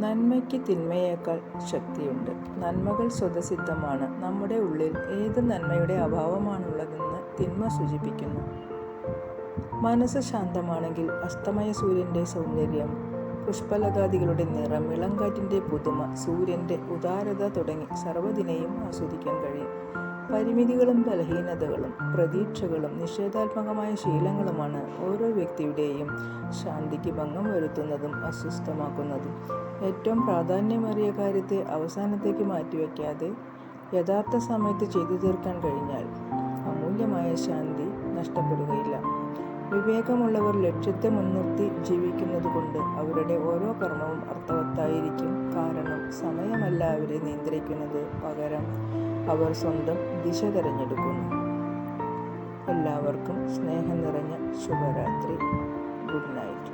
നന്മയ്ക്ക് തിന്മയേക്കാൾ ശക്തിയുണ്ട്. നന്മകൾ സ്വതസിദ്ധമാണ്. നമ്മുടെ ഉള്ളിൽ ഏത് നന്മയുടെ അഭാവമാണുള്ളതെന്ന് തിന്മ സൂചിപ്പിക്കുന്നു. മനസ്സ് ശാന്തമാണെങ്കിൽ അസ്തമയ സൂര്യൻ്റെ സൗന്ദര്യം, പുഷ്പലതാദികളുടെ നിറം, ഇളങ്കാറ്റിൻ്റെ പുതുമ, സൂര്യൻ്റെ ഉദാരത തുടങ്ങി സർവ്വതിനെയും ആസ്വദിക്കാൻ കഴിയും. പരിമിതികളും ബലഹീനതകളും പ്രതീക്ഷകളും നിഷേധാത്മകമായ ശീലങ്ങളുമാണ് ഓരോ വ്യക്തിയുടെയും ശാന്തിക്ക് ഭംഗം വരുത്തുന്നതും അസ്വസ്ഥമാക്കുന്നതും. ഏറ്റവും പ്രാധാന്യമേറിയ കാര്യത്തെ അവസാനത്തേക്ക് മാറ്റിവെക്കാതെ യഥാർത്ഥ സമയത്ത് ചെയ്തു തീർക്കാൻ കഴിഞ്ഞാൽ അമൂല്യമായ ശാന്തി നഷ്ടപ്പെടുകയില്ല. വിവേകമുള്ളവർ ലക്ഷ്യത്തെ മുൻനിർത്തി ജീവിക്കുന്നതുകൊണ്ട് അവരുടെ ഓരോ കർമ്മവും അർത്ഥവത്തായിരിക്കും. കാരണം സമയമല്ല അവരെ നിയന്ത്രിക്കുന്നത്, പകരം അവർ സ്വന്തം ദിശ തിരഞ്ഞെടുക്കുന്നു. എല്ലാവർക്കും സ്നേഹം നിറഞ്ഞ ശുഭരാത്രി. Good night.